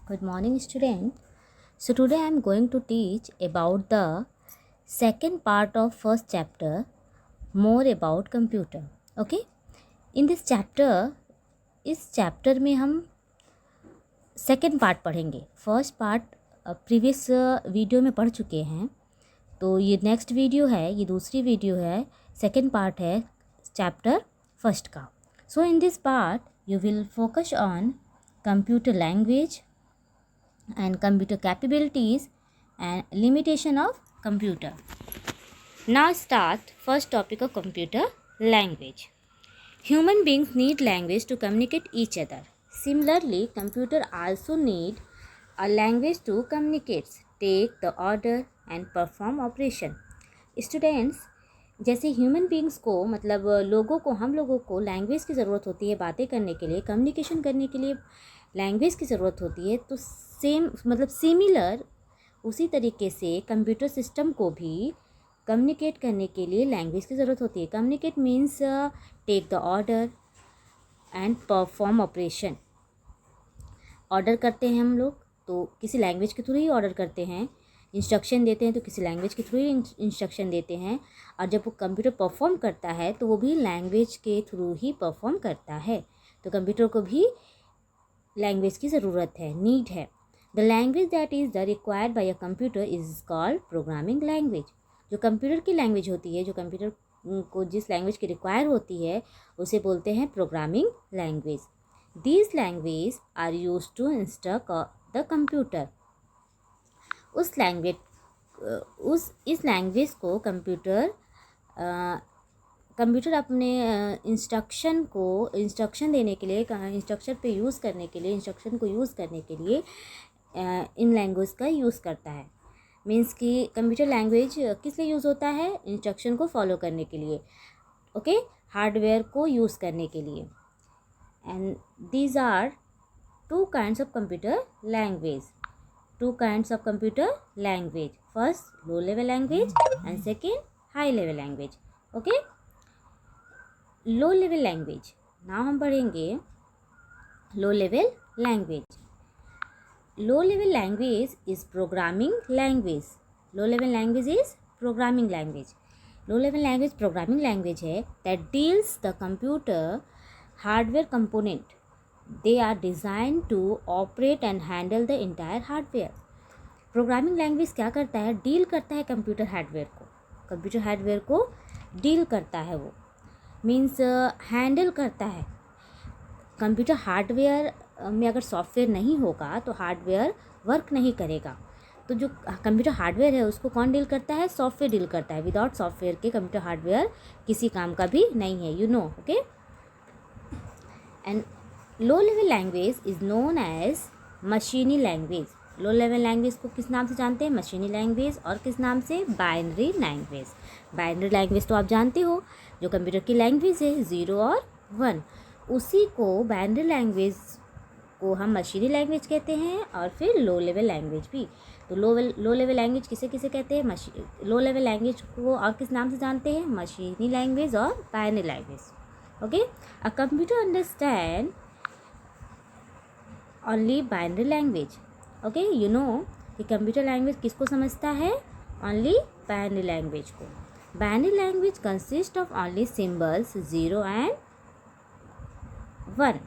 Good morning, student. So today I am going to teach about the second part of first chapter, more about computer. Okay? In this chapter, इस chapter में हम second part पढ़ेंगे. First part previous video में पढ़ चुके हैं, तो ये नेक्स्ट वीडियो है, ये दूसरी वीडियो है, सेकेंड पार्ट है चैप्टर फर्स्ट का. So in this part you will focus on computer language and computer capabilities and limitation of computer. Now start first topic of computer language. Human beings need language to communicate each other. Similarly, computer also need a language to communicate, take the order and perform operation. Students, जैसे human beings को मतलब लोगों को हम लोगों को language की ज़रूरत होती है बातें करने के लिए, कम्युनिकेशन करने के लिए लैंग्वेज की ज़रूरत होती है, तो सेम मतलब सिमिलर उसी तरीके से कंप्यूटर सिस्टम को भी कम्युनिकेट करने के लिए लैंग्वेज की ज़रूरत होती है. Communicate means take the order and perform operation. Order करते हैं हम लोग तो किसी लैंग्वेज के थ्रू ही ऑर्डर करते हैं, इंस्ट्रक्शन देते हैं तो किसी लैंग्वेज के थ्रू ही इंस्ट्रक्शन देते हैं, और जब वो कंप्यूटर परफॉर्म करता है तो वो भी लैंग्वेज के थ्रू ही परफॉर्म करता है. तो कंप्यूटर को भी लैंग्वेज की ज़रूरत है, नीड है. The language that is the required by a computer is called programming language. जो कंप्यूटर की लैंग्वेज होती है, जो कंप्यूटर को जिस लैंग्वेज की रिक्वायर होती है उसे बोलते हैं programming language. These language are use to instruct the computer. इस लैंग्वेज को कंप्यूटर अपने इंस्ट्रक्शन देने के लिए, इंस्ट्रक्शन को यूज़ करने के लिए इन लैंग्वेज का यूज़ करता है. मीन्स कि कंप्यूटर लैंग्वेज किस लिए यूज़ होता है? इंस्ट्रक्शन को फॉलो करने के लिए, ओके, हार्डवेयर को यूज़ करने के लिए. And these are two kinds of computer language. First low level language and second high level language. Okay, low level language. Now हम पढ़ेंगे low level language. Low level language is programming language. Low level language is programming language. Low level language programming language है that deals the computer hardware component. They are design to operate and handle the entire hardware. Programming language क्या करता है? Deal करता है computer hardware को deal करता है. वो मीन्स हैंडल करता है. कंप्यूटर हार्डवेयर में अगर सॉफ्टवेयर नहीं होगा तो हार्डवेयर वर्क नहीं करेगा. तो जो कंप्यूटर हार्डवेयर है उसको कौन डील करता है? सॉफ्टवेयर डील करता है. विदाउट सॉफ्टवेयर के कंप्यूटर हार्डवेयर किसी काम का भी नहीं है, you know. Okay, and low level language is known as मशीनी लैंग्वेज. लो लेवल लैंग्वेज को किस नाम से जानते हैं? मशीनी लैंग्वेज. और किस नाम से? Binary language. बाइनरी लैंग्वेज तो आप जानते हो, जो कंप्यूटर की लैंग्वेज है, 0 और 1. उसी को बाइनरी लैंग्वेज को हम मशीनी लैंग्वेज कहते हैं, और फिर लो लेवल लैंग्वेज भी. तो लो लेवल लैंग्वेज किसे किसे कहते हैं? लो लेवल लैंग्वेज को और किस नाम से जानते हैं? मशीनी लैंग्वेज और binary language. Okay, a computer understand only binary language. Okay, you know कि कंप्यूटर लैंग्वेज किसको समझता है? ओनली बाइनरी लैंग्वेज को. Binary language consist of only symbols 0 and 1.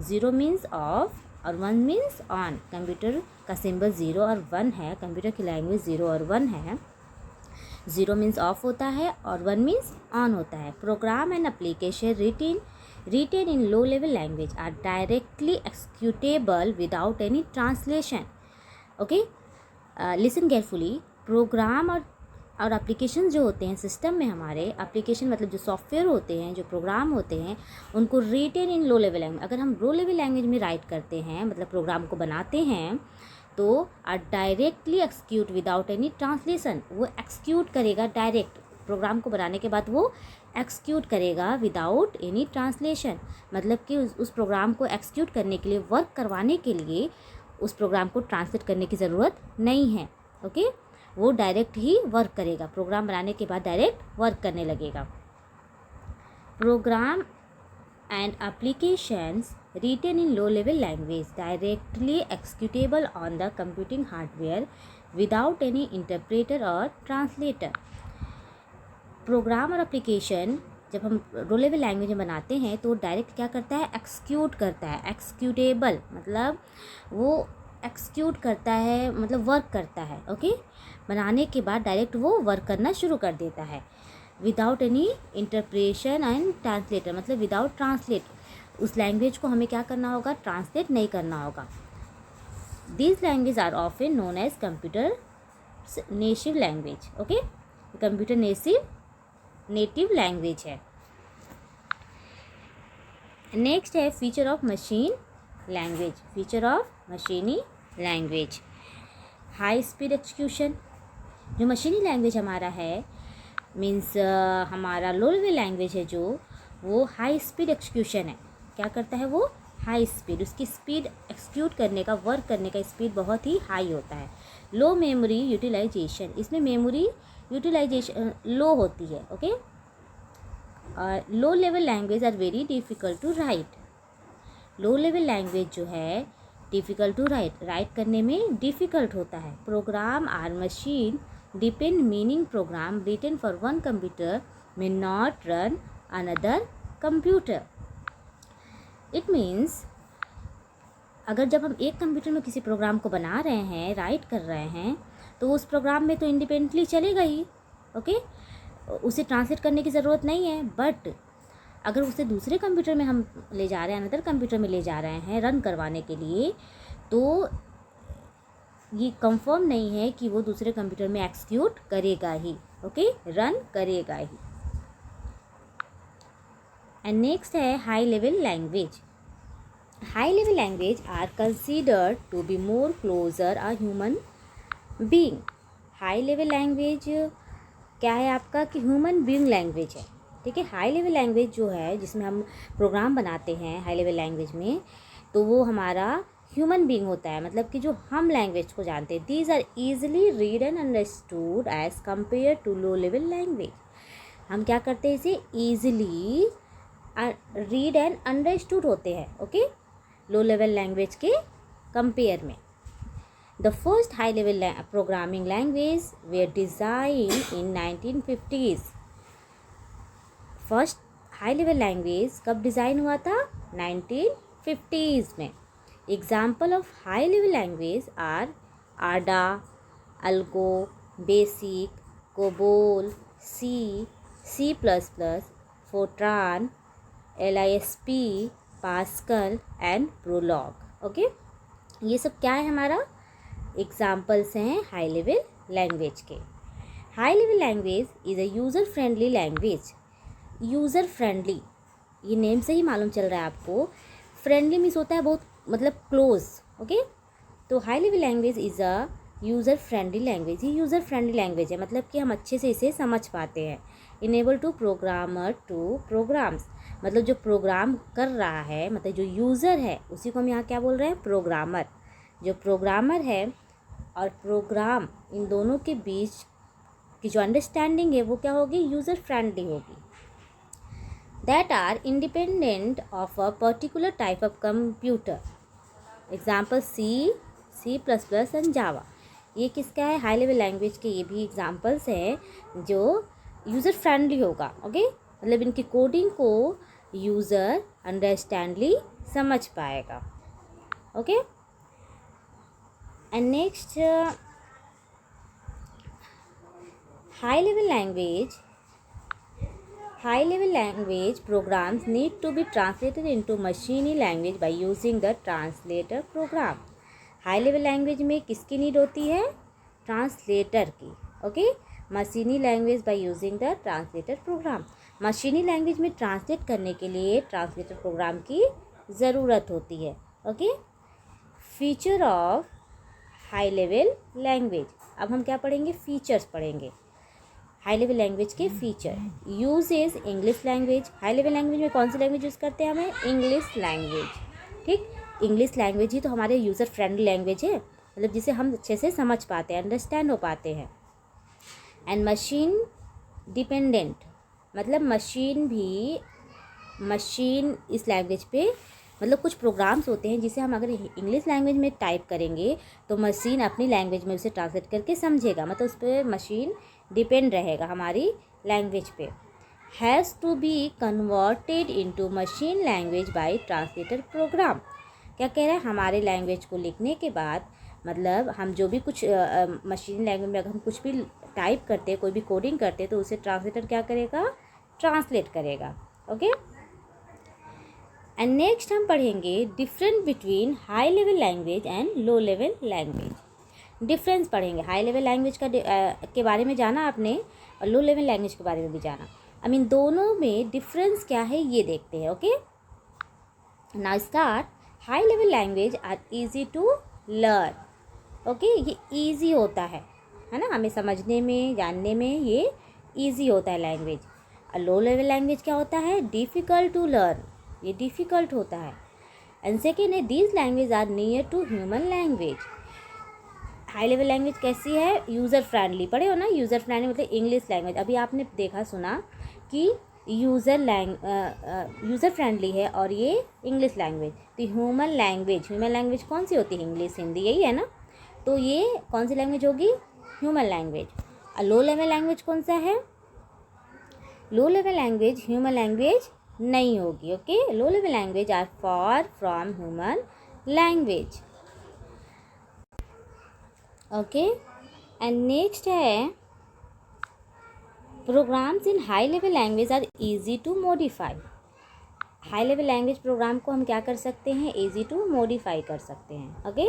0 means of और 1 मीन्स ऑन. कंप्यूटर का सिंबल 0 और 1 है. कंप्यूटर की लैंग्वेज 0 और 1 है. 0 मीन्स ऑफ होता है और 1 मीन्स ऑन होता है. Program and application written in low level language are directly executable without any translation. Okay, listen carefully. Program और एप्लीकेशन जो होते हैं सिस्टम में, हमारे एप्लीकेशन मतलब जो सॉफ्टवेयर होते हैं, जो प्रोग्राम होते हैं, उनको written in low level language. अगर हम लो लेवल लैंग्वेज में राइट करते हैं, मतलब प्रोग्राम को बनाते हैं, तो are directly execute without any translation. वो एक्सिक्यूट करेगा डायरेक्ट. प्रोग्राम को बनाने के बाद वो एक्सिक्यूट करेगा विदाउट एनी ट्रांसलेशन. मतलब कि उस प्रोग्राम को एक्सिक्यूट करने के लिए, वर्क करवाने के लिए उस प्रोग्राम को ट्रांसलेट करने की ज़रूरत नहीं है. ओके, वो डायरेक्ट ही वर्क करेगा. प्रोग्राम बनाने के बाद डायरेक्ट वर्क करने लगेगा. Program and applications written in low level language directly executable on the computing hardware without any interpreter or translator. Program और एप्लीकेशन जब हम लो लेवल लैंग्वेज में बनाते हैं तो डायरेक्ट क्या करता है, एक्सिक्यूट करता है. एक्सिक्यूटेबल मतलब वो एक्सिक्यूट करता है, मतलब वर्क करता है. ओके, बनाने के बाद डायरेक्ट वो वर्क करना शुरू कर देता है. Without any interpretation and translator मतलब विदाउट ट्रांसलेट. उस लैंग्वेज को हमें क्या करना होगा, ट्रांसलेट नहीं करना होगा. These language are often known as computer native language. Okay, computer native language है. नेक्स्ट है feature of machine language. Feature of मशीनी लैंग्वेज, हाई स्पीड एक्सक्यूशन. जो मशीनी लैंग्वेज हमारा है मीन्स हमारा लो लेवल लैंग्वेज है जो, वो हाई स्पीड एक्सक्यूशन है. क्या करता है वो, हाई स्पीड. उसकी स्पीड एक्सक्यूट करने का, वर्क करने का स्पीड बहुत ही हाई होता है. लो मेमोरी यूटिलाइजेशन, इसमें मेमोरी यूटिलाइजेशन लो होती है. Okay, low level language are very difficult to write. Low level language जो है डिफ़िकल्ट टू राइट करने में डिफ़िकल्ट होता है. Program are machine depend meaning program written for one computer may not run another computer. It means अगर जब हम एक कंप्यूटर में किसी प्रोग्राम को बना रहे हैं, राइट कर रहे हैं, तो उस प्रोग्राम में तो इंडिपेंडेंटली चलेगा ही. ओके, उसे ट्रांसलेट करने की ज़रूरत नहीं है. बट अगर उसे दूसरे कंप्यूटर में हम ले जा रहे हैं, अनदर कंप्यूटर में ले जा रहे हैं रन करवाने के लिए, तो ये कंफर्म नहीं है कि वो दूसरे कंप्यूटर में एक्सिक्यूट करेगा ही. ओके, रन करेगा ही. एंड नेक्स्ट है high level language. High level language are considered to be more closer a human being. High level language क्या है आपका, कि ह्यूमन बीइंग लैंग्वेज है. ठीक है, हाई लेवल लैंग्वेज जो है जिसमें हम प्रोग्राम बनाते हैं हाई लेवल लैंग्वेज में, तो वो हमारा ह्यूमन बीइंग होता है. मतलब कि जो हम लैंग्वेज को जानते हैं. These are easily read and understood as compare to low level language. हम क्या करते हैं, इसे ईजिली रीड एंड अंडरस्टूड होते हैं. ओके, लो लेवल लैंग्वेज के कंपेयर में. The first high-level programming language were designed in 1950s. First high level language कब डिज़ाइन हुआ था, 1950s में. Example of high level language are Ada, Algo, BASIC, COBOL, C++, Fortran, LISP, Pascal and Prolog. Okay, ये सब क्या है, हमारा examples हैं हाई लेवल लैंग्वेज के. High level language is a user friendly language. User friendly, ये name से ही मालूम चल रहा है आपको. फ्रेंडली मीन्स होता है बहुत, मतलब क्लोज. ओके, तो high level language is a user friendly language. ये यूज़र फ्रेंडली लैंग्वेज है, मतलब कि हम अच्छे से इसे समझ पाते हैं. Enable to programmer to programs, मतलब जो प्रोग्राम कर रहा है, मतलब जो यूज़र है उसी को हम यहाँ क्या बोल रहे हैं, प्रोग्रामर. जो प्रोग्रामर है और प्रोग्राम, इन दोनों के बीच की जो अंडरस्टैंडिंग है वो क्या होगी, यूज़र फ्रेंडली होगी. That are independent of a particular type of computer. Example C++ and Java. ये किसका है, हाई लेवल लैंग्वेज के. ये भी एग्जाम्पल्स हैं जो यूज़र फ्रेंडली होगा. ओके, मतलब इनकी कोडिंग को यूज़र अंडरस्टैंडली समझ पाएगा. Okay, and next high level language programs need to be translated into machine language by using the translator program. High level language में किसकी नीड होती है, ट्रांसलेटर की. ओके, मशीनी language by using the translator program. मशीनी language में translate करने के लिए ट्रांसलेटर प्रोग्राम की ज़रूरत होती है. Okay, feature of high level language. अब हम क्या पढ़ेंगे, फीचर्स पढ़ेंगे. हाई लेवल लैंग्वेज के feature. Uses English language. High level language में कौन सी लैंग्वेज यूज़ करते हैं, हमें इंग्लिश लैंग्वेज. ठीक, इंग्लिश लैंग्वेज ही तो हमारे यूज़र फ्रेंडली लैंग्वेज है, मतलब जिसे हम अच्छे से समझ पाते हैं, अंडरस्टैंड हो पाते हैं. एंड मशीन डिपेंडेंट, मतलब मशीन इस लैंग्वेज पे मतलब कुछ प्रोग्राम्स होते हैं जिसे हम अगर इंग्लिश लैंग्वेज में टाइप करेंगे तो मशीन अपनी लैंग्वेज में उसे ट्रांसलेट करके समझेगा, मतलब उस पर मशीन डिपेंड रहेगा हमारी लैंग्वेज पे। Has to be converted into machine language by translator program. क्या कह रहा है, हमारे लैंग्वेज को लिखने के बाद मतलब हम जो भी कुछ मशीन लैंग्वेज में अगर हम कुछ भी टाइप करते हैं, कोई भी कोडिंग करते हैं, तो उसे ट्रांसलेटर क्या करेगा, ट्रांसलेट करेगा। ओके, एंड नेक्स्ट हम पढ़ेंगे difference between high level language and low level language. Difference पढ़ेंगे, हाई लेवल लैंग्वेज का के बारे में जाना आपने और लो लेवल लैंग्वेज के बारे में भी जाना। आई मीन दोनों में डिफरेंस क्या है ये देखते हैं। Okay, now start. High level language are easy to learn. Okay, ये इजी होता है ना, हमें समझने में जानने में ये इजी होता है लैंग्वेज। और लो लेवल लैंग्वेज क्या होता है, डिफ़िकल्ट टू लर्न, ये डिफ़िकल्ट होता है। एंड सेकेंड है these language are near to human language. High level language कैसी है, यूज़र फ्रेंडली, पढ़े हो ना, यूज़र फ्रेंडली मतलब इंग्लिश लैंग्वेज। अभी आपने देखा सुना कि यूज़र फ्रेंडली है और ये इंग्लिश लैंग्वेज। तो ह्यूमन लैंग्वेज कौन सी होती है, इंग्लिश हिंदी यही है ना, तो ये कौन सी लैंग्वेज होगी, ह्यूमन लैंग्वेज। और लो लेवल लैंग्वेज कौन सा है, low level language human language नहीं होगी। Okay, low level language are far from human language. Okay, and next है programs in high level language are easy to modify. High level language program को हम क्या कर सकते हैं, इजी टू मॉडिफाई कर सकते हैं। ओके,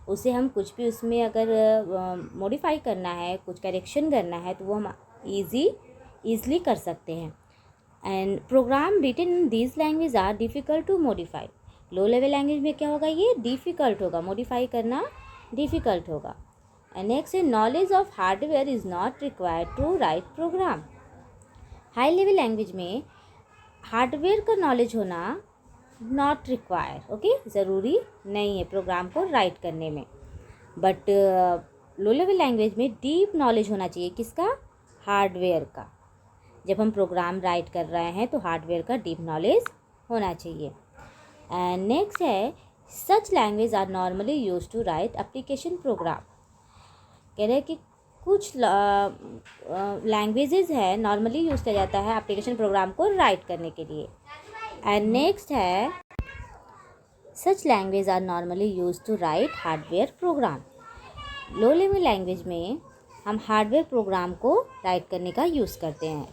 उसे हम कुछ भी उसमें अगर मॉडिफाई करना है, कुछ करेक्शन करना है, तो वो हम ईज़िली कर सकते हैं। And program written in this language are difficult to modify. Low level language में क्या होगा, ये डिफ़िकल्ट होगा, मॉडिफाई करना डिफ़िकल्ट होगा। एंड नेक्स्ट है knowledge of hardware is not required to write program. High level language में हार्डवेयर का नॉलेज होना नॉट रिक्वायर, ओके, ज़रूरी नहीं है प्रोग्राम को राइट करने में। बट लो लेवल लैंग्वेज में डीप नॉलेज होना चाहिए, किसका, हार्डवेयर का। जब हम प्रोग्राम राइट कर रहे हैं तो हार्डवेयर का डीप नॉलेज होना चाहिए। एंड नेक्स्ट है such language are normally use to write application program. कह रहे हैं कि कुछ लैंग्वेजेस है नॉर्मली यूज़ किया जाता है एप्लीकेशन प्रोग्राम को राइट करने के लिए। एंड नेक्स्ट है such language are normally use to write hardware program. Low level language में हम हार्डवेयर प्रोग्राम को राइट करने का यूज़ करते हैं,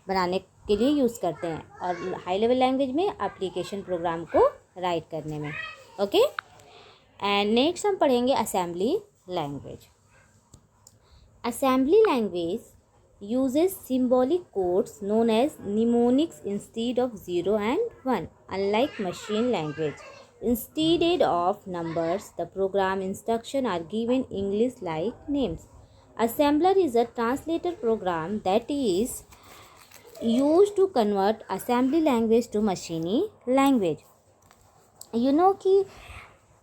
बनाने के लिए यूज़ करते हैं, और हाई लेवल लैंग्वेज में एप्लीकेशन प्रोग्राम को राइट करने में। ओके, एंड नेक्स्ट हम पढ़ेंगे assembly language. Assembly language uses symbolic codes known as mnemonics instead of 0 and 1. Unlike machine language, instead of numbers, the program instructions are given English-like names. Assembler is a translator program that is used to convert assembly language to machine language. You know कि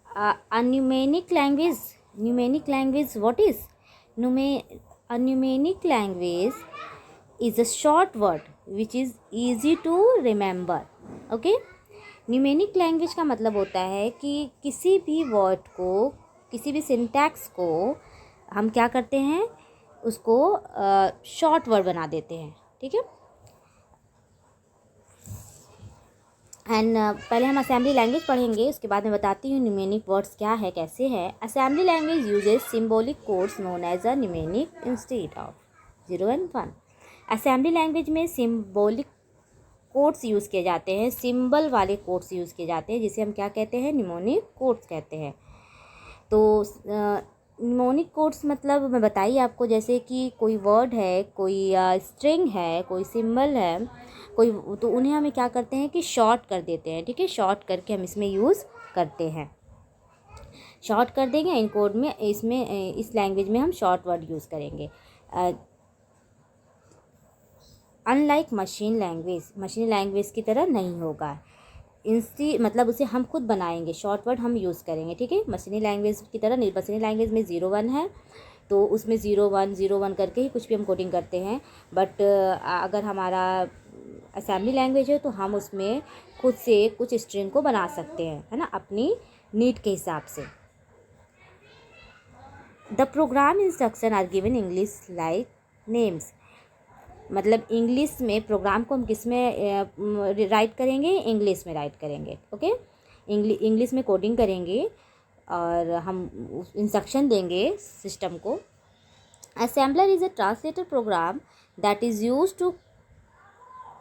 a numeric language what is? A numeric language is a short word which is easy to remember. Okay, numeric language का मतलब होता है कि किसी भी word को, किसी भी सिंटैक्स को हम क्या करते हैं, उसको शॉर्ट वर्ड बना देते हैं। ठीक है, एंड पहले हम असेंबली लैंग्वेज पढ़ेंगे, उसके बाद मैं बताती हूँ न्यूमेरिक वर्ड्स क्या है, कैसे है। Assembly language uses symbolic codes known as a numeric instead of 0 and 1। Assembly language में सिंबॉलिक कोड्स यूज़ किए जाते हैं, सिंबल वाले कोड्स यूज़ किए जाते हैं, जिसे हम क्या कहते हैं, न्यूमेरिक कोड्स कहते हैं। तो न्यूमेरिक कोड्स मतलब मैं बताइए आपको, जैसे कि कोई वर्ड है, कोई स्ट्रिंग है, कोई सिंबल है, कोई, तो उन्हें हमें क्या करते हैं कि शॉर्ट कर देते हैं। ठीक है, शॉर्ट करके हम इसमें यूज़ करते हैं, शॉर्ट कर देंगे इन कोड में, इसमें इस लैंग्वेज में हम शॉर्ट वर्ड यूज़ करेंगे। अनलाइक मशीन लैंग्वेज की तरह नहीं होगा। मतलब उसे हम खुद बनाएंगे, शॉर्ट वर्ड हम यूज़ करेंगे। ठीक है, मशीनी लैंग्वेज की तरह नहीं, मशीनी लैंग्वेज में 0 1 है, तो उसमें 01 करके ही कुछ भी हम कोडिंग करते हैं। बट अगर हमारा असेंबली लैंग्वेज है तो हम उसमें खुद से कुछ स्ट्रिंग को बना सकते हैं, है ना, अपनी नीड के हिसाब से। The program instruction are given English like names, मतलब इंग्लिश में प्रोग्राम को हम किस में राइट करेंगे, इंग्लिश में राइट करेंगे। ओके, इंग्लिश में कोडिंग करेंगे और हम इंस्ट्रक्शन देंगे सिस्टम को। Assembler is a translator program that is use to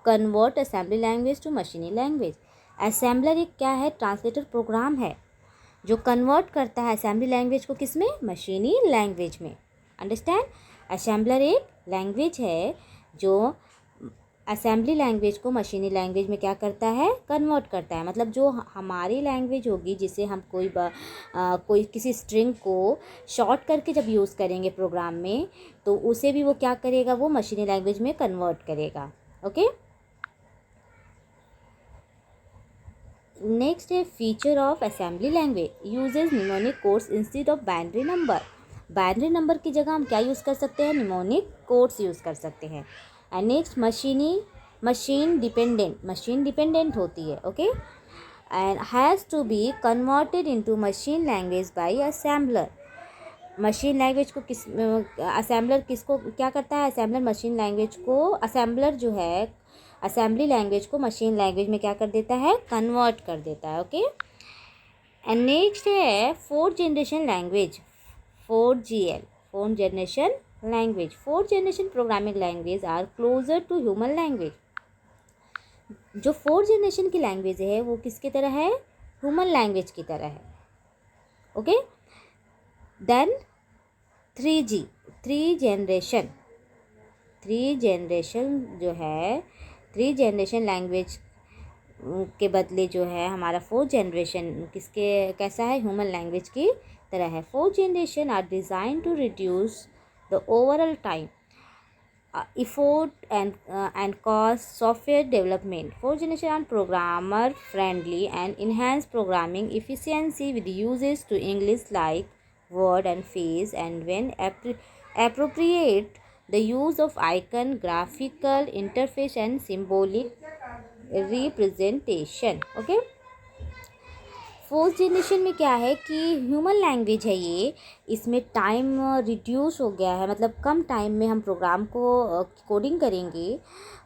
convert assembly language to मशीनी लैंग्वेज। असेंबलर एक क्या है, ट्रांसलेटर प्रोग्राम है जो कन्वर्ट करता है असेंबली लैंग्वेज को किस में, मशीनी लैंग्वेज में। अंडरस्टैंड, असेंबलर एक लैंग्वेज है जो असेंबली लैंग्वेज को मशीनी लैंग्वेज में क्या करता है, कन्वर्ट करता है। मतलब जो हमारी लैंग्वेज होगी, जिसे हम कोई किसी स्ट्रिंग को शॉर्ट करके जब यूज़ करेंगे प्रोग्राम में, तो उसे भी वो क्या करेगा, वो मशीनी लैंग्वेज में कन्वर्ट करेगा। ओके, नेक्स्ट है feature of assembly language, uses mnemonic codes instead of binary number. Binary number की जगह हम क्या यूज़ कर सकते हैं, निमोनिक कोड्स यूज़ कर सकते हैं। एंड नेक्स्ट मशीन डिपेंडेंट होती है। Okay, and has to be converted into machine language by assembler. Machine language को असेंबलर किसको क्या करता है, असेंबलर मशीन लैंग्वेज को, असेंबलर जो है असेंबली लैंग्वेज को मशीन लैंग्वेज में क्या कर देता है, कन्वर्ट कर देता है। ओके, एंड नेक्स्ट है fourth generation language, 4GL, fourth generation language. Fourth generation programming language are closer to human language. जो फोर्थ जनरेशन की लैंग्वेज है वो किसकी तरह है, ह्यूमन लैंग्वेज की तरह है। Okay, then 3G, three generation जो है, थ्री जनरेशन लैंग्वेज के बदले जो है हमारा फोर्थ जनरेशन कैसा है, ह्यूमन लैंग्वेज की तरह है। Fourth generation are design to reduce the overall time, effort and cost software development. Fourth generation are programmer friendly and enhance programming efficiency with uses to English like word and phrase, and when appropriate the use of icon, graphical interface and symbolic representation. Okay, fourth generation में क्या है कि human language है ये, इसमें time reduce हो गया है, मतलब कम टाइम में हम प्रोग्राम को कोडिंग करेंगे।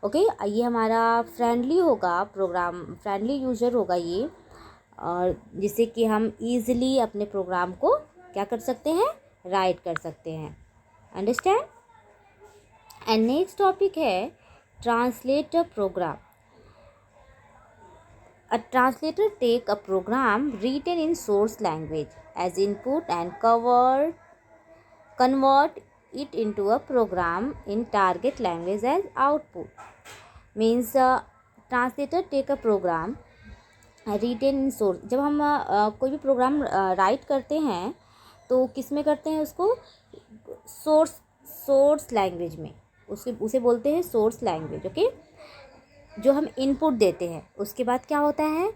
ओके, ये हमारा फ्रेंडली होगा, प्रोग्राम फ्रेंडली यूज़र होगा ये, और जिससे कि हम ईज़िली अपने प्रोग्राम को क्या कर सकते हैं, राइट कर सकते हैं। अंडरस्टैंड, एंड नेक्स्ट टॉपिक है translator program. A translator take a program written in source language as input and convert it into a program in target language as output. Means translator take a program written in source। जब हम कोई भी programme right करते हैं तो किस में करते हैं उसको, सोर्स लैंग्वेज में, उसे बोलते हैं सोर्स लैंग्वेज। ओके, जो हम इनपुट देते हैं उसके बाद क्या होता है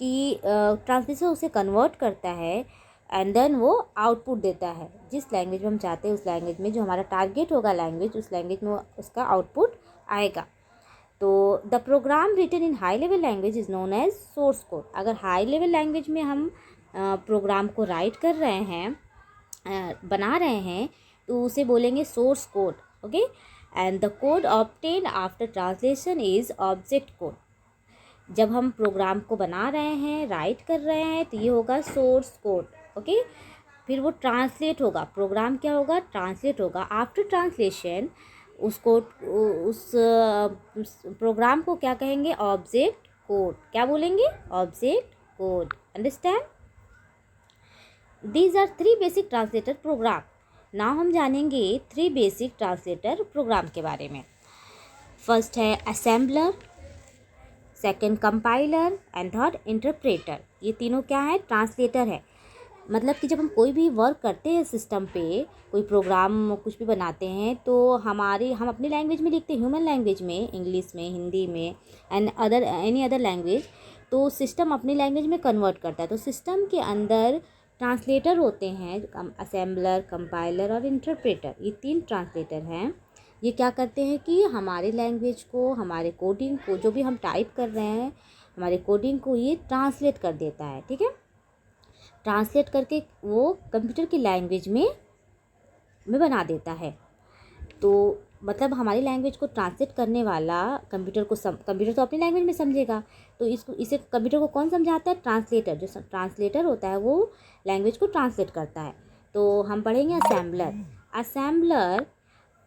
कि ट्रांसलेटर उसे कन्वर्ट करता है एंड देन वो आउटपुट देता है जिस लैंग्वेज में हम चाहते हैं, उस लैंग्वेज में जो हमारा टारगेट होगा लैंग्वेज, उस लैंग्वेज में उसका आउटपुट आएगा। तो the program written in high level language is known as source code. अगर हाई लेवल लैंग्वेज में हम प्रोग्राम को राइट कर रहे हैं, बना रहे हैं, तो उसे बोलेंगे source code. Okay, and the code obtained after translation is object code। जब हम प्रोग्राम को बना रहे हैं, राइट कर रहे हैं, तो ये होगा सोर्स कोड। ओके, फिर वो ट्रांसलेट होगा, प्रोग्राम क्या होगा, ट्रांसलेट होगा। आफ्टर ट्रांसलेशन उसको उस प्रोग्राम को क्या कहेंगे, ऑब्जेक्ट कोड। क्या बोलेंगे, object code. Understand, these are 3 basic translator program. ना हम जानेंगे 3 बेसिक ट्रांसलेटर प्रोग्राम के बारे में। फर्स्ट है assembler, second compiler and third interpreter. ये तीनों क्या है, ट्रांसलेटर है। मतलब कि जब हम कोई भी वर्क करते हैं सिस्टम पे, कोई प्रोग्राम कुछ भी बनाते हैं, तो हम अपनी लैंग्वेज में लिखते हैं, ह्यूमन लैंग्वेज में, इंग्लिश में, हिंदी में एंड एनी अदर लैंग्वेज, तो सिस्टम अपनी लैंग्वेज में कन्वर्ट करता है। तो सिस्टम के अंदर ट्रांसलेटर होते हैं असेंबलर, कंपाइलर और इंटरप्रेटर, ये 3 ट्रांसलेटर हैं। ये क्या करते हैं कि हमारे लैंग्वेज को, हमारे कोडिंग को, जो भी हम टाइप कर रहे हैं, हमारे कोडिंग को ये ट्रांसलेट कर देता है। ठीक है, ट्रांसलेट करके वो कंप्यूटर की लैंग्वेज में बना देता है। तो मतलब हमारी लैंग्वेज को ट्रांसलेट करने वाला कंप्यूटर तो अपनी लैंग्वेज में समझेगा, तो इसे कंप्यूटर को कौन समझाता है? ट्रांसलेटर। जो ट्रांसलेटर होता है वो लैंग्वेज को ट्रांसलेट करता है। तो हम पढ़ेंगे assembler. Assembler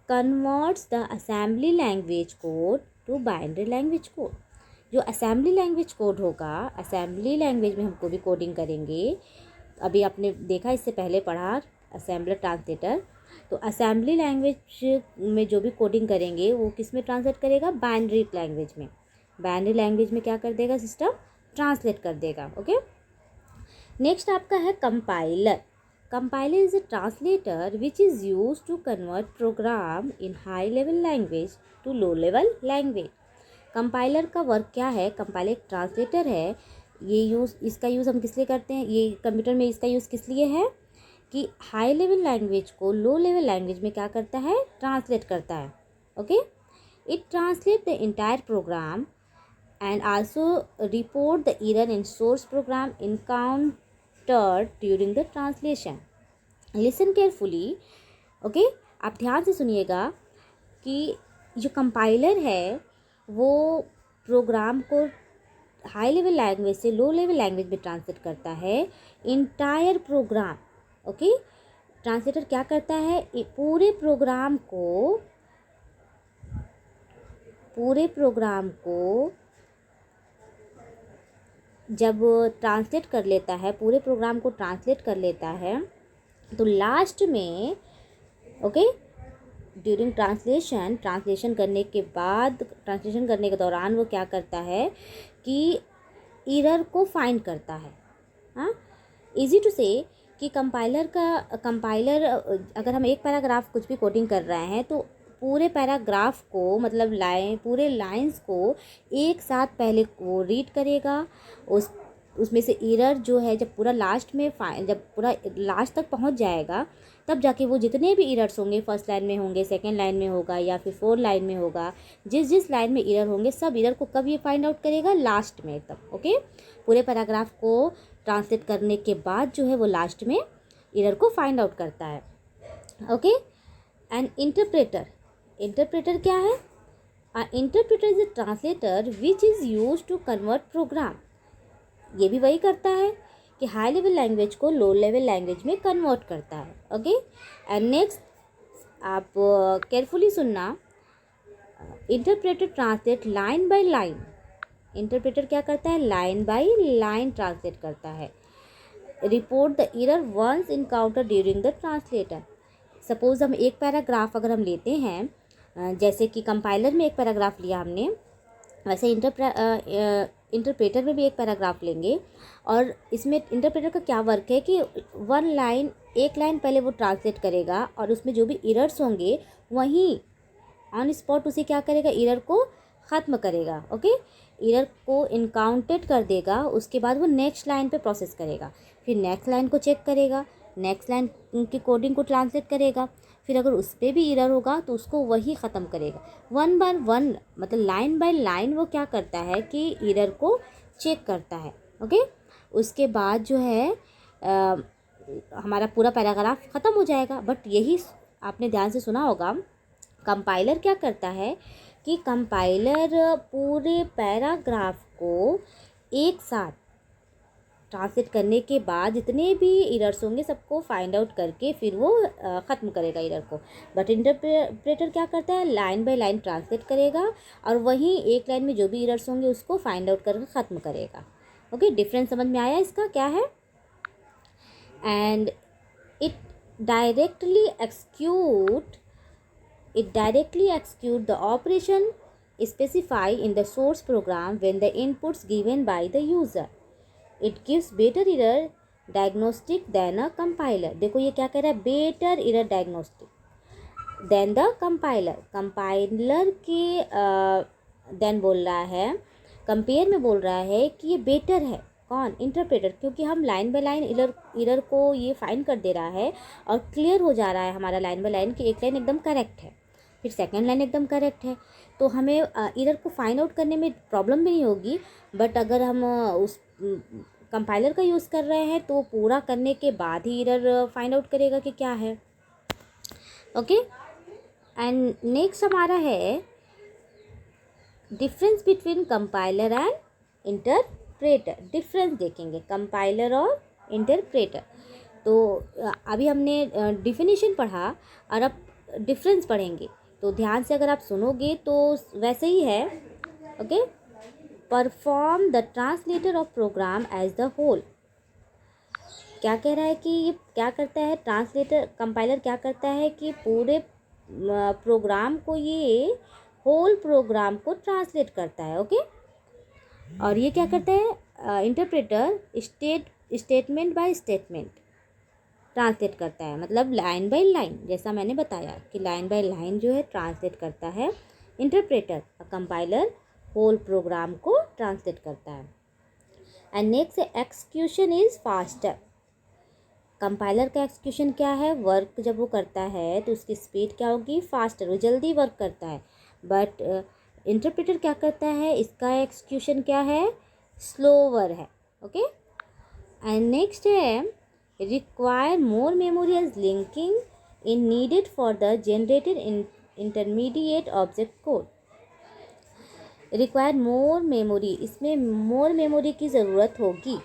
converts the assembly language code to binary language code. जो असेंबली लैंग्वेज कोड होगा, असेंबली लैंग्वेज में हमको भी कोडिंग करेंगे। अभी आपने देखा, इससे पहले पढ़ा असेंबलर, ट्रांसलेटर। तो असेंबली लैंग्वेज में जो भी कोडिंग करेंगे वो किस में ट्रांसलेट करेगा? बाइनरी लैंग्वेज में। बाइनरी लैंग्वेज में क्या कर देगा सिस्टम? ट्रांसलेट कर देगा। ओके, नेक्स्ट आपका है compiler. Compiler is a translator which is use to convert program in high level language to low level language. Compiler का वर्क क्या है? कंपाइलर एक ट्रांसलेटर है। इसका यूज़ हम किस लिए करते हैं? ये कंप्यूटर में इसका यूज़ किस लिए है कि हाई लेवल लैंग्वेज को लो लेवल लैंग्वेज में क्या करता है? ट्रांसलेट करता है। Okay, it translate the entire program and also report the error in source program encountered during the translation. Listen carefully. Okay, आप ध्यान से सुनिएगा कि जो कंपाइलर है वो प्रोग्राम को हाई लेवल लैंग्वेज से लो लेवल लैंग्वेज में ट्रांसलेट करता है। इंटायर प्रोग्राम, ओके, ट्रांसलेटर क्या करता है? पूरे प्रोग्राम को जब ट्रांसलेट कर लेता है, पूरे प्रोग्राम को ट्रांसलेट कर लेता है, तो लास्ट में, ओके, ड्यूरिंग ट्रांसलेशन करने के दौरान वो क्या करता है कि एरर को फाइंड करता है। हाँ, इजी टू से कि कंपाइलर अगर हम एक पैराग्राफ कुछ भी कोडिंग कर रहे हैं तो पूरे पैराग्राफ को, मतलब पूरे लाइंस को एक साथ पहले वो रीड करेगा। उसमें से एरर जो है जब पूरा लास्ट तक पहुंच जाएगा, तब जाके वो जितने भी एरर्स होंगे, फर्स्ट लाइन में होंगे, सेकंड लाइन में होगा या फिर 4 लाइन में होगा, जिस लाइन में एरर होंगे सब एरर को कब ये फाइंड आउट करेगा? लास्ट में एकदम। ओके, पूरे पैराग्राफ को ट्रांसलेट करने के बाद जो है वो लास्ट में एरर को फाइंड आउट करता है। ओके, एंड इंटरप्रेटर क्या है? Interpreter is a translator which is use to convert program. ये भी वही करता है कि हाई लेवल लैंग्वेज को लो लेवल लैंग्वेज में कन्वर्ट करता है। ओके, एंड नेक्स्ट आप केयरफुली सुनना। Interpreter translate line by line. Interpreter क्या करता है? लाइन बाय लाइन ट्रांसलेट करता है। Report the error once encounter during the translator. Suppose हम एक पैराग्राफ अगर हम लेते हैं, जैसे कि कंपाइलर में एक पैराग्राफ लिया हमने, वैसे इंटरप्रेटर में भी एक पैराग्राफ लेंगे। और इसमें इंटरप्रेटर का क्या वर्क है कि एक लाइन पहले वो ट्रांसलेट करेगा और उसमें जो भी एरर्स होंगे वहीं ऑन स्पॉट उसे क्या करेगा? एरर को ख़त्म करेगा। ओके, एरर को इनकाउंटेड कर देगा, उसके बाद वो नेक्स्ट लाइन पे प्रोसेस करेगा, फिर नेक्स्ट लाइन को चेक करेगा, नेक्स्ट लाइन की कोडिंग को ट्रांसलेट करेगा, फिर अगर उस पर भी एरर होगा तो उसको वही ख़त्म करेगा। 1 बाय 1 मतलब लाइन बाय लाइन वो क्या करता है कि एरर को चेक करता है। ओके, उसके बाद जो है हमारा पूरा पैराग्राफ ख़त्म हो जाएगा। बट यही आपने ध्यान से सुना होगा, कंपाइलर क्या करता है कि कंपाइलर पूरे पैराग्राफ को एक साथ ट्रांसलेट करने के बाद जितने भी एरर्स होंगे सबको फाइंड आउट करके फिर वो ख़त्म करेगा एरर को। बट इंटरप्रेटर क्या करता है? लाइन बाय लाइन ट्रांसलेट करेगा और वहीं एक लाइन में जो भी एरर्स होंगे उसको फाइंड आउट करके ख़त्म करेगा। ओके, डिफरेंस समझ में आया इसका क्या है? And it directly execute the operation specified in the source program when the inputs given by the user. It gives better error diagnostic than a compiler. देखो ये क्या कह रहा है? better error diagnostic than the compiler. Compiler के then बोल रहा है, कंपेयर में बोल रहा है कि ये बेटर है, कौन? इंटरप्रेटर, क्योंकि हम लाइन बाय लाइन एरर को ये फाइंड कर दे रहा है और क्लियर हो जा रहा है हमारा लाइन बाय लाइन कि एक लाइन एकदम करेक्ट है, फिर सेकेंड लाइन एकदम करेक्ट है, तो हमें एरर को फाइंड आउट करने में प्रॉब्लम भी नहीं होगी। बट अगर हम उस कंपाइलर का यूज़ कर रहे हैं तो पूरा करने के बाद ही एरर फाइंड आउट करेगा कि क्या है। ओके, एंड नेक्स्ट हमारा है difference between compiler and interpreter. Difference देखेंगे कंपाइलर और इंटरप्रेटर। तो अभी हमने डिफिनीशन पढ़ा और अब डिफरेंस पढ़ेंगे, तो ध्यान से अगर आप सुनोगे तो वैसे ही है। Okay, perform the translator of program as the whole. क्या कह रहा है कि ये क्या करता है ट्रांसलेटर, कंपाइलर क्या करता है कि पूरे प्रोग्राम को, ये होल प्रोग्राम को ट्रांसलेट करता है। ओके, और ये क्या करता है interpreter, statement by statement translate करता है, मतलब लाइन बाय लाइन, जैसा मैंने बताया कि लाइन बाय लाइन जो है ट्रांसलेट करता है इंटरप्रेटर, कंपाइलर होल प्रोग्राम को ट्रांसलेट करता है। And next execution is faster. Compiler का एक्सक्यूशन क्या है? वर्क जब वो करता है तो उसकी स्पीड क्या होगी? फास्टर, वो जल्दी वर्क करता है। बट इंटरप्रेटर क्या करता है? इसका एक्सक्यूशन क्या है? स्लोवर है। ओके, एंड नेक्स्ट है require more memory as linking in needed for the generated intermediate object code. Require more memory, इसमें मोर मेमोरी की ज़रूरत होगी।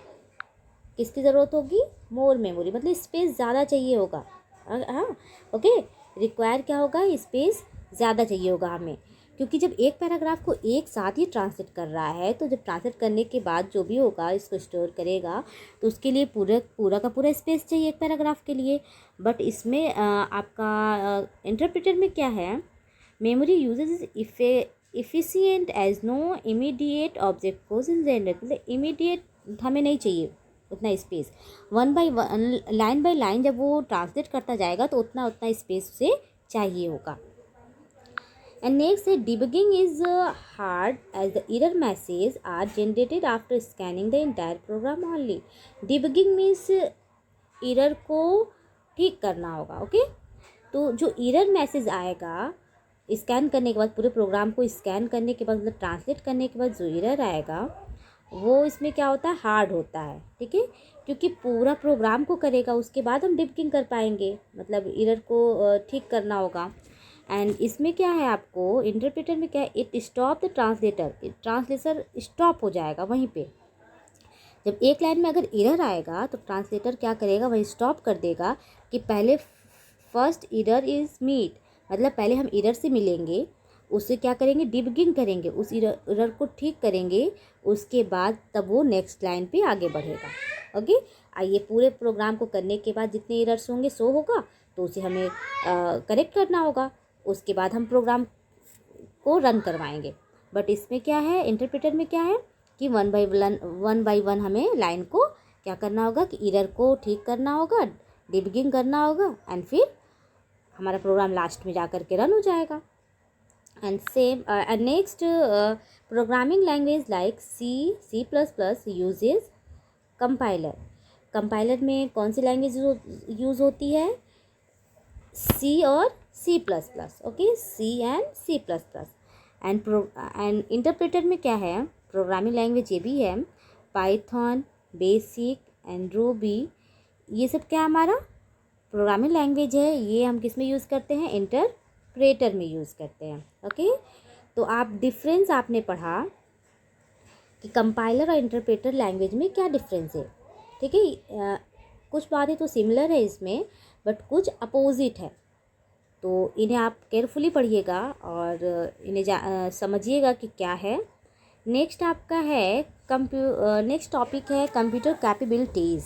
किसकी ज़रूरत होगी? मोर मेमोरी, मतलब स्पेस ज़्यादा चाहिए होगा। हाँ, ओके, रिक्वायर क्या होगा? स्पेस ज़्यादा चाहिए होगा हमें, क्योंकि जब एक पैराग्राफ को एक साथ ही ट्रांसलेट कर रहा है तो जब ट्रांसलेट करने के बाद जो भी होगा इसको स्टोर करेगा तो उसके लिए पूरा का पूरा स्पेस चाहिए एक पैराग्राफ के लिए। बट इसमें आपका इंटरप्रेटर में क्या है? Memory usage is efficient as no immediate object goes in generate, मतलब इमीडिएट हमें नहीं चाहिए उतना space. One by one, line by line जब वो ट्रांसलेट करता जाएगा तो उतना स्पेस उसे चाहिए होगा। And next है debugging is hard as the error messages are generated after scanning the entire program only. Debugging means error को ठीक करना होगा। ओके, तो जो error मैसेज आएगा स्कैन करने के बाद, पूरे प्रोग्राम को स्कैन करने के बाद, मतलब ट्रांसलेट करने के बाद जो एरर आएगा वो इसमें क्या होता है? हार्ड होता है। ठीक है, क्योंकि पूरा प्रोग्राम को करेगा उसके बाद हम डिबगिंग कर पाएंगे, मतलब एरर को ठीक करना होगा। एंड इसमें क्या है आपको इंटरप्रेटर में क्या है? It stop the translator, translation stop हो जाएगा वहीं पे। जब एक लाइन में अगर एरर आएगा तो ट्रांसलेटर क्या करेगा? वही स्टॉप कर देगा कि पहले फर्स्ट एरर इज मीट, मतलब पहले हम एरर से मिलेंगे, उससे क्या करेंगे? डिबगिंग करेंगे, उस एरर को ठीक करेंगे, उसके बाद तब वो नेक्स्ट लाइन पे आगे बढ़ेगा। ओके, आइए पूरे प्रोग्राम को करने के बाद जितने एरर्स होंगे सो होगा तो उसे हमें करेक्ट करना होगा, उसके बाद हम प्रोग्राम को रन करवाएंगे। बट इसमें क्या है? इंटरप्रेटर में क्या है कि वन बाय वन हमें लाइन को क्या करना होगा कि एरर को ठीक करना होगा, डिबगिंग करना होगा, एंड फिर हमारा प्रोग्राम लास्ट में जा कर के रन हो जाएगा। And same next programming language like C++ uses compiler. Compiler में कौन सी लैंग्वेज यूज़ होती है? C और C++। Okay, C and C++। And interpreter में क्या है? प्रोग्रामिंग लैंग्वेज ये भी है, पाइथन, बेसिक एंड रूबी। ये सब क्या हमारा प्रोग्रामिंग लैंग्वेज है, ये हम किस में यूज़ करते हैं? इंटरप्रेटर में यूज़ करते हैं। ओके, तो आप डिफरेंस आपने पढ़ा कि कंपाइलर और इंटरप्रेटर लैंग्वेज में क्या डिफरेंस है। ठीक है, कुछ बातें तो सिमिलर है इसमें बट कुछ अपोजिट है, तो इन्हें आप केयरफुली पढ़िएगा और इन्हें समझिएगा कि क्या है। नेक्स्ट आपका है नेक्स्ट टॉपिक है कंप्यूटर कैपेबिलिटीज़।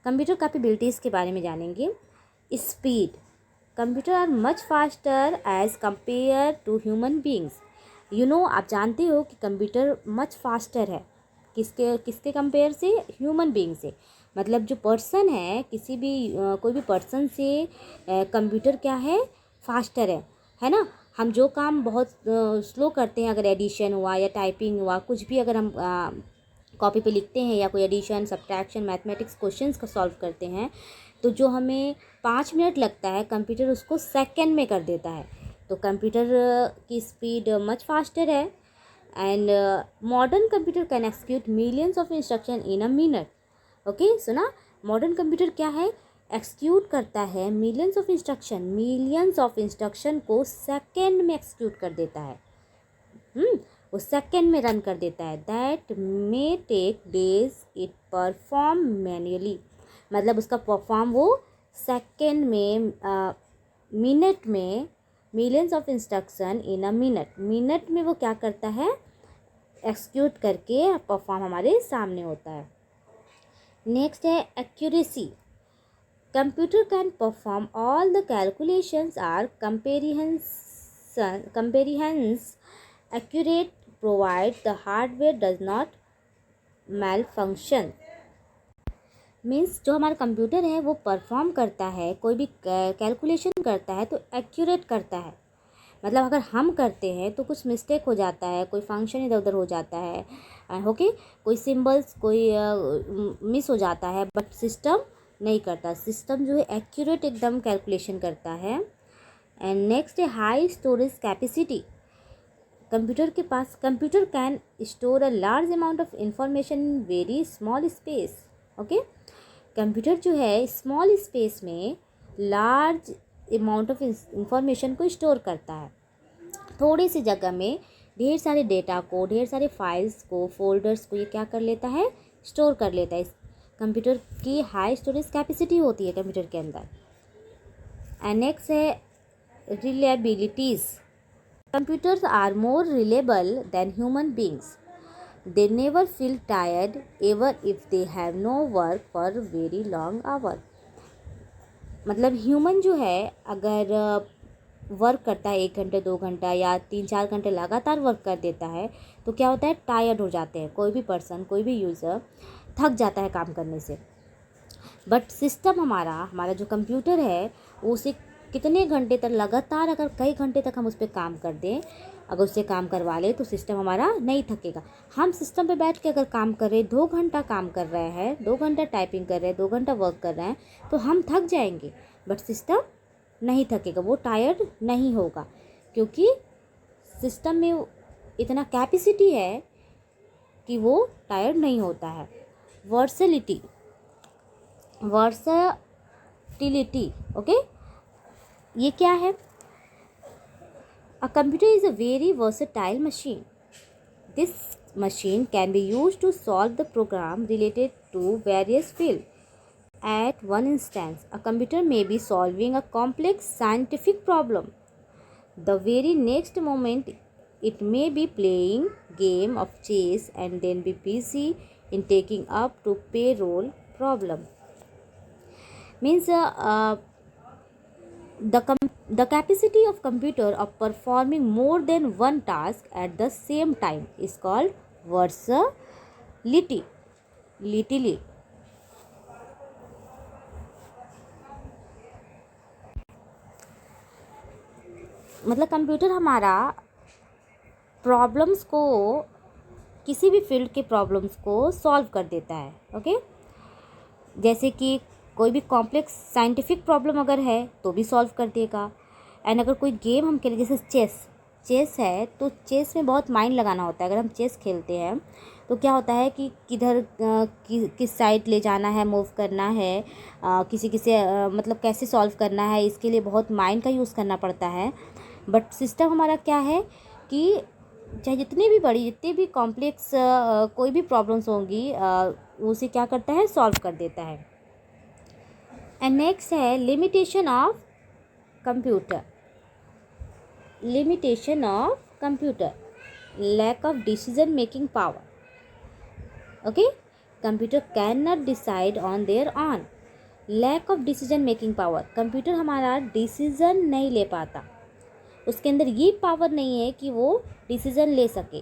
कंप्यूटर कैपेबिलिटीज़ के बारे में जानेंगे। Speed, computer are much faster as compare to human beings. आप जानते हो कि कंप्यूटर मच फास्टर है, किसके कंपेयर से? ह्यूमन बींग से। मतलब जो पर्सन है, किसी भी कोई भी पर्सन से कंप्यूटर क्या है? फास्टर है ना। हम जो काम बहुत स्लो करते हैं, अगर एडिशन हुआ या टाइपिंग हुआ, कुछ भी अगर हम कॉपी पे लिखते हैं या कोई एडिशन सब्ट्रैक्शन मैथमेटिक्स क्वेश्चंस का सॉल्व करते हैं, तो जो हमें 5 मिनट लगता है कंप्यूटर उसको सेकंड में कर देता है। तो कंप्यूटर की स्पीड मच फास्टर है and modern computer can execute millions of instruction in a minute. Okay, सुना, मॉडर्न कंप्यूटर क्या है, एक्सिक्यूट करता है मिलियंस ऑफ इंस्ट्रक्शन को सेकंड में एक्सिक्यूट कर देता है। वो सेकंड में रन कर देता है। That may take days it perform manually, मतलब उसका परफॉर्म वो सेकंड में मिनट में millions of instruction in a minute में वो क्या करता है, एक्सिक्यूट करके परफॉर्म हमारे सामने होता है। नेक्स्ट है accuracy. Computer can perform all the calculations are comprehensions accurate provide the hardware does not malfunction। Means जो हमारा कंप्यूटर है वो परफॉर्म करता है, कोई भी कैलकुलेशन करता है तो एक्यूरेट करता है। मतलब अगर हम करते हैं तो कुछ मिस्टेक हो जाता है, कोई फंक्शन इधर उधर हो जाता है, ओके, कोई सिंबल्स कोई मिस हो जाता है, बट सिस्टम नहीं करता। सिस्टम जो है एक्यूरेट एकदम कैलकुलेशन करता है। एंड नेक्स्ट है high storage capacity. Computer can store a large amount of information in very small space. Okay, computer जो है स्मॉल स्पेस में लार्ज अमाउंट ऑफ इंफॉर्मेशन को स्टोर करता है। थोड़ी सी जगह में ढेर सारे डेटा को, ढेर सारे फाइल्स को, फोल्डर्स को ये क्या कर लेता है, स्टोर कर लेता है। इस कंप्यूटर की हाई स्टोरेज कैपेसिटी होती है कंप्यूटर के अंदर। एंड नेक्स्ट है reliabilities. Computers are more reliable than human beings. They never feel tired ever if they have no work for very long hour. मतलब ह्यूमन जो है अगर वर्क करता है 1 घंटे 2 घंटा या 3-4 घंटे लगातार वर्क कर देता है तो क्या होता है, टायर्ड हो जाते हैं। कोई भी पर्सन, कोई भी यूज़र थक जाता है काम करने से। बट सिस्टम हमारा जो कंप्यूटर है वो उसे कितने घंटे तक लगातार, अगर कई घंटे तक हम उस पर काम कर दें, अगर उससे काम करवा ले तो सिस्टम हमारा नहीं थकेगा। हम सिस्टम पे बैठ के अगर काम कर रहे हैं, 2 घंटा काम कर रहे हैं, 2 घंटा टाइपिंग कर रहे हैं, 2 घंटा वर्क कर रहे हैं, तो हम थक जाएंगे, बट सिस्टम नहीं थकेगा, वो टायर्ड नहीं होगा, क्योंकि सिस्टम में इतना कैपेसिटी है कि वो टायर्ड नहीं होता है। वर्सेटिलिटी, ओके, ये क्या है? A computer is a very versatile machine. This machine can be used to solve the program related to various fields. At one instance, a computer may be solving a complex scientific problem. The very next moment, it may be playing game of chess and then be busy in taking up to payroll problem. Means the capacity of computer of performing more than one task at the same time is called versatility. मतलब computer हमारा problems को, किसी भी field के problems को solve कर देता है। ओके, जैसे कि कोई भी कॉम्प्लेक्स साइंटिफिक प्रॉब्लम अगर है तो भी सॉल्व कर देगा। एंड अगर कोई गेम हम खेलें, जैसे चेस है, तो चेस में बहुत माइंड लगाना होता है। अगर हम चेस खेलते हैं तो क्या होता है कि किधर किस साइड ले जाना है, मूव करना है, किसी मतलब कैसे सॉल्व करना है, इसके लिए बहुत माइंड का यूज़ करना पड़ता है। बट सिस्टम हमारा क्या है कि चाहे जितनी भी कॉम्प्लेक्स कोई भी प्रॉब्लम्स होंगी, उसे क्या करता है, सॉल्व कर देता है। एंड नेक्स्ट है limitation of computer. Lack of decision making power. Okay, computer can not decide on their on. Lack of decision making power, computer हमारा डिसीजन नहीं ले पाता, उसके अंदर ये पावर नहीं है कि वो डिसीजन ले सके,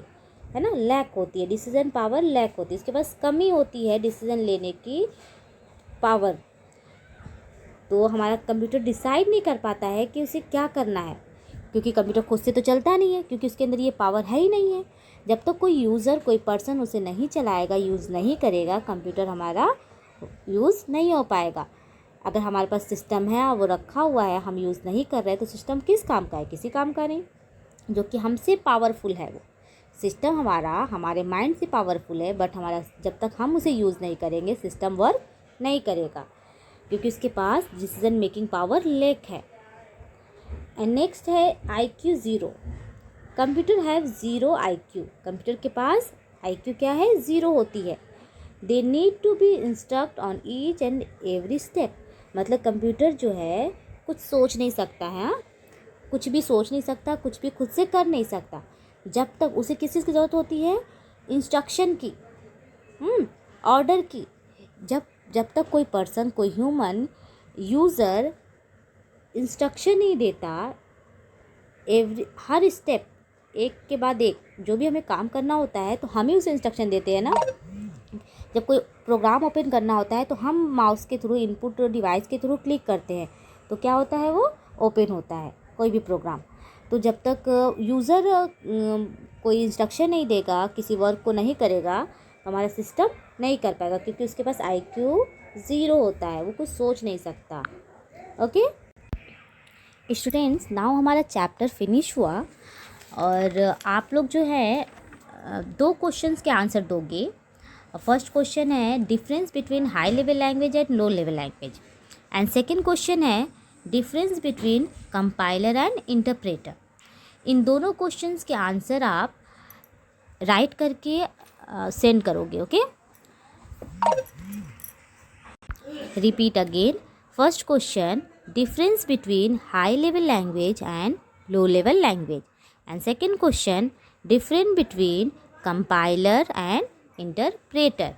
है ना। लैक होती है, डिसीजन पावर लैक होती है, उसके पास कमी होती है डिसीजन लेने की पावर। तो हमारा कंप्यूटर डिसाइड नहीं कर पाता है कि उसे क्या करना है, क्योंकि कंप्यूटर खुद से तो चलता नहीं है, क्योंकि उसके अंदर ये पावर है ही नहीं है। जब तक कोई यूज़र, कोई पर्सन उसे नहीं चलाएगा, यूज़ नहीं करेगा, कंप्यूटर हमारा यूज़ नहीं हो पाएगा। अगर हमारे पास सिस्टम है और वो रखा हुआ है, हम यूज़ नहीं कर रहे, तो सिस्टम किस काम का है? किसी काम का नहीं। जो कि हमसे पावरफुल है, वो सिस्टम हमारा हमारे माइंड से पावरफुल है, बट हमारा जब तक हम उसे यूज़ नहीं करेंगे सिस्टम वर्क नहीं करेगा, क्योंकि उसके पास डिसीजन मेकिंग पावर लेक है। एंड नेक्स्ट है IQ 0। Computer have 0 IQ। Computer के पास IQ क्या है? 0 होती है। They need to be instruct on each and every step. मतलब कंप्यूटर जो है कुछ सोच नहीं सकता है, हाँ, कुछ भी सोच नहीं सकता, कुछ भी खुद से कर नहीं सकता। जब तक उसे किस चीज़ की ज़रूरत होती है? इंस्ट्रक्शन की, ऑर्डर की। जब तक कोई पर्सन, कोई ह्यूमन यूज़र इंस्ट्रक्शन नहीं देता, हर स्टेप एक के बाद एक जो भी हमें काम करना होता है तो हम ही उसे इंस्ट्रक्शन देते हैं ना। जब कोई प्रोग्राम ओपन करना होता है तो हम माउस के थ्रू, इनपुट डिवाइस के थ्रू क्लिक करते हैं, तो क्या होता है? वो ओपन होता है कोई भी प्रोग्राम। तो जब तक यूज़र कोई इंस्ट्रक्शन नहीं देगा, किसी वर्क को नहीं करेगा, तो हमारा सिस्टम नहीं कर पाएगा, क्योंकि उसके पास IQ 0 होता है, वो कुछ सोच नहीं सकता। ओके स्टूडेंट्स, नाउ हमारा चैप्टर फिनिश हुआ और आप लोग जो है 2 क्वेश्चंस के आंसर दोगे। फर्स्ट क्वेश्चन है difference between high level language and low level language, and second question है difference between compiler and interpreter. इन दोनों क्वेश्चंस के आंसर आप राइट करके सेंड करोगे। Okay, repeat again. First question, difference between high level language and low level language, and second question, difference between compiler and interpreter.